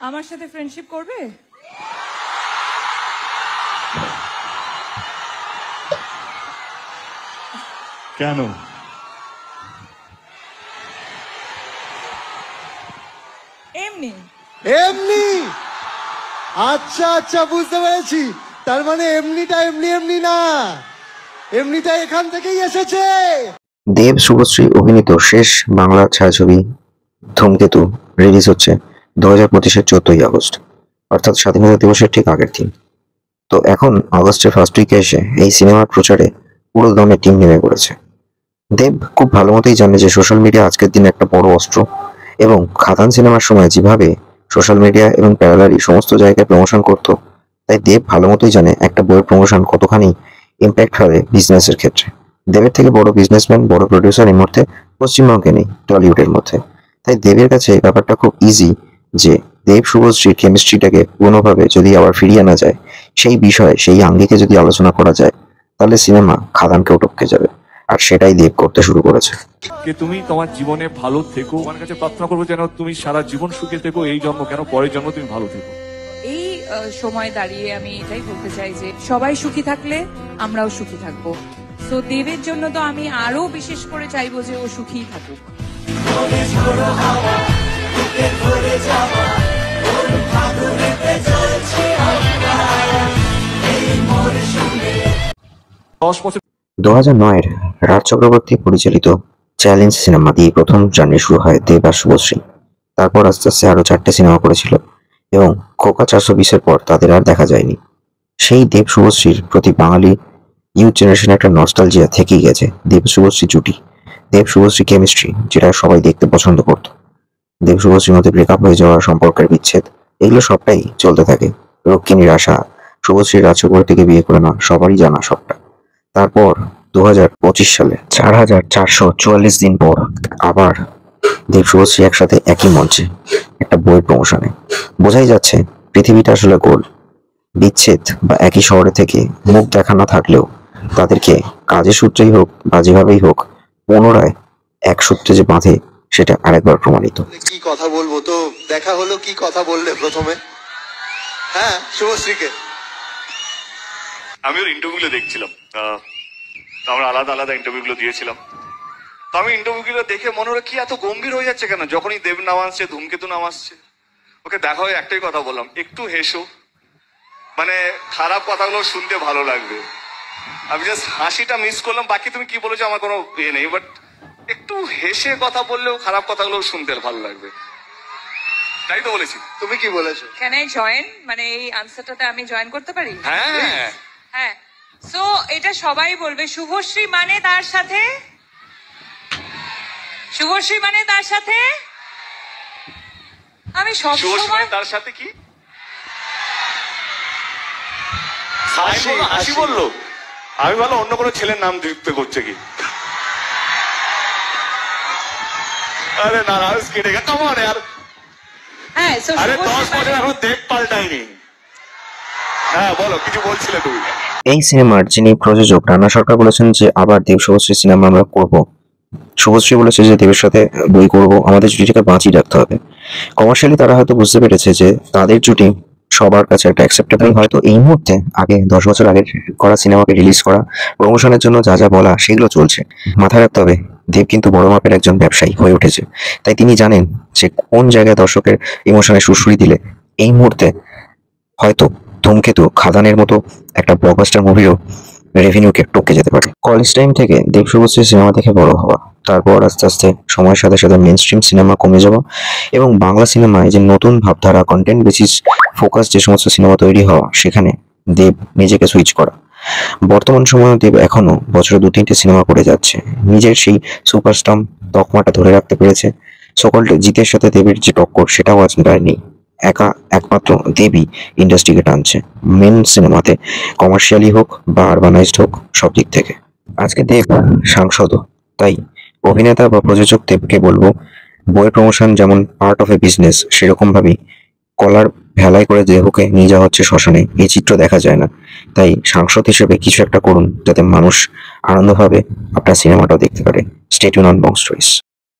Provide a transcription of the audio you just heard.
আমার সাথে ফ্রেন্ডশিপ করবে? কেন? এমনি এমনি? আচ্ছা আচ্ছা, বুঝতে পেরেছি। তার মানে এমনিটা এমনি এমনি না, এমনিটা এখান থেকেই এসেছে। দেব শুভশ্রী অভিনীত শেষ বাংলা ছায়াছবি ধূমকেতু রিলিজ হচ্ছে 2025-এর 14ই আগস্ট, অর্থাৎ স্বাধীনতা দিবসের ঠিক আগের দিন। তো এখন আগস্টের ফার্স্ট উইকে এসে এই সিনেমার প্রচারে পুরো দমে টিম নেমে পড়েছে। দেব খুব ভালো মতোই জানে যে সোশ্যাল মিডিয়া আজকের দিনে একটা বড় অস্ত্র, এবং খাদান সিনেমার সময় যেভাবে সোশ্যাল মিডিয়া এবং প্যারালারি সমস্ত জায়গায় প্রমোশন করতো, তাই দেব ভালো মতোই জানে একটা বইয়ের প্রমোশন কতখানি ইম্প্যাক্ট হবে বিজনেসের ক্ষেত্রে। দেবের থেকে বড় বিজনেসম্যান, বড় প্রডিউসার এই মুহূর্তে পশ্চিমবঙ্গে নেই, টলিউডের মধ্যে। তাই দেবের কাছে এই ব্যাপারটা খুব ইজি যে দেব শুভশ্রীর কেমিস্ট্রিটাকে পুরোনোভাবে যদি আবার ফিরিয়ে আনা যায়, সেই বিষয়ে সেই আঙ্গিকে যদি আলোচনা করা যায়, তাহলে সিনেমা খাদানকেও টপকে যাবে। আর সেটাই দেব করতে শুরু করেছে। যে তুমি তোমার জীবনে ভালো থেকো, আমার কাছে প্রার্থনা করবো যেন তুমি সারা জীবন সুখে থেকো, এই জন্ম কেন পরের জন্ম তুমি ভালো থেকো। এই সময় দাঁড়িয়ে আমি এটাই বলতে চাই যে সবাই সুখী থাকলে আমরাও সুখী থাকবো। তো দেবের জন্য তো আমি আরো বিশেষ করে চাইবো যে ও সুখী থাকুক। 10 বছর 2009-এর রাজ চক্রবর্তী পরিচালিত চ্যালেঞ্জ সিনেমা দিয়ে প্রথম জার্নি শুরু হয় দেব আর শুভশ্রী। তারপর আস্তে আস্তে আরো 4টে সিনেমা করেছিল, এবং খোকা 420-এর পর তাদের আর দেখা যায়নি। সেই দেব শুভশ্রীর প্রতি বাঙালি ইউথ জেনারেশনে একটা নস্টালজিয়া থেকেই গেছে। দেব শুভশ্রী জুটি, দেব শুভশ্রী কেমিস্ট্রি, যেটা সবাই দেখতে পছন্দ করত। দেব শুভশ্রীর মধ্যে ব্রেকআপ হয়ে যাওয়া, সম্পর্কের বিচ্ছেদ, এগুলো সবটাই চলতে থাকে। রক্ষিণীর আশা, শুভশ্রী রাজ চক্রবর্তীকে বিয়ে করে না, সবারই জানা সবটা। তারপর 2025 সালে 4444 দিন পর আবার দেব শুভশ্রী একসাথে একই মঞ্চে একটা বইয়ের প্রমোশনে। বোঝাই যাচ্ছে পৃথিবীটা আসলে গোল। বিচ্ছেদ বা একই শহরে থেকে মুখ দেখা না থাকলেও তাদেরকে কাজের সূত্রেই হোক বা যেভাবেই হোক পুনরায় এক সূত্রে যে বাঁধে, সেটা আরেকবার প্রমাণিত। কি কথা বলবো, তো দেখা হলো, কি কথা বললে প্রথমে? হ্যাঁ, শুভশ্রীকে আমি ওর ইন্টারভিউগুলো দেখছিলাম, তো আমরা আলাদা আলাদা ইন্টারভিউগুলো দিয়েছিলাম। তো আমি ইন্টারভিউগুলো দেখে মনে হলো কি এত গম্ভীর হয়ে যাচ্ছে কেন, যখনই দেব নাম আসছে, ধূমকেতু নাম আসছে। ওকে দেখা হয়ে একটাই কথা বললাম, একটু হেসো, মানে খারাপ কথাগুলো শুনতে ভালো লাগবে। আমি জাস্ট হাসিটা মিস করলাম, বাকি তুমি কি বলেছো আমার কোনো ইয়ে নেই, বাট একটু হেসে কথা বললেও খারাপ কথাগুলো শুনতে ভালো লাগবে। তাই তো বলেছি। তুমি কি বলেছো? ক্যান আই জয়েন, মানে এই আনসারটাতে আমি জয়েন করতে পারি? হ্যাঁ হ্যাঁ। সো এটা সবাই বলবে শুভশ্রী মানে তার সাথে, শুভশ্রী মানে তার সাথে আমি সব শুভশ্রী সময় তার সাথে কি হাসি বললো। আমি ভালো অন্য কোনো ছেলের নাম যুক্ত করছে কি। আরে না না, কেটে গেছে আমার यार। হ্যাঁ, সো আরে 10 শুভশ্রী বছর এখন দেব পাল্টাইনি। হ্যাঁ বলো, কিছু বলছিলে তুমি। এই সিনেমার যিনি প্রযোজক রানা সরকার বলেছেন যে আবার দেব শুভশ্রী সিনেমা আমরা করব। শুভশ্রী বলেছে যে দেবের সাথে বই করব, আমাদের জুটিটাকে বাঁচিয়ে রাখতে হবে। কমার্শিয়ালি তারা হয়তো বুঝতে পেরেছে যে তাদের জুটি সবার কাছে একটা অ্যাকসেপ্টেবল। হয়তো এই মুহূর্তে আগে 10 বছর আগে করা সিনেমাকে রিলিজ করা, প্রমোশনের জন্য যা যা বলা সেগুলো চলছে। মাথায় রাখতে হবে দেব কিন্তু বড় মাপের একজন ব্যবসায়ী হয়ে উঠেছে, তাই তিনি জানেন যে কোন জায়গায় দর্শকের ইমোশনে সুড়সুড়ি দিলে এই মুহূর্তে হয়তো ধূমকেতু খাদানের মতো একটা ব্লকবাস্টার মুভিরও রেভিনিউকে টপকে যেতে পারে। কলেজ টাইম থেকে দেব শুভশ্রী সিনেমা দেখে বড় হওয়া, তারপর আস্তে আস্তে সময়ের সাথে সাথে মেন স্ট্রিম সিনেমা কমে যাওয়া, এবং বাংলা সিনেমায় যে নতুন ভাবধারা কন্টেন্ট বেসিস ফোকাস যে সমস্ত সিনেমা তৈরি হওয়া, সেখানে দেব নিজেকে সুইচ করা। বর্তমান সময়ে দেব এখনো বছরে 2-3টে সিনেমা করে যাচ্ছে, নিজের সেই সুপারস্টার তকমাটা ধরে রাখতে পেরেছে। সকলটা জিতের সাথে দেবের যে টক্কর, সেটাও আজ প্রায় নেই। একমাত্র দেবী ইন্ডাস্ট্রিকে টানছে, মেন সিনেমাতে, কমার্শিয়ালি হোক বা আরবানাইজড হোক, সব দিক থেকে। আজকে দেব সাংসদও, তাই অভিনেতা বা প্রযোজক দেবকে বলবো, বইয়ের প্রমোশন যেমন পার্ট অফ এ বিজনেস, সেরকম ভাবেই কলার ভেলাই করে দেহকে নিয়ে যাওয়া হচ্ছে শ্মশানে, এই চিত্র দেখা যায় না। তাই সাংসদ হিসেবে কিছু একটা করুন, যাতে মানুষ আনন্দভাবে আপনার সিনেমাটাও দেখতে পারে। Stay tune on Bong stories.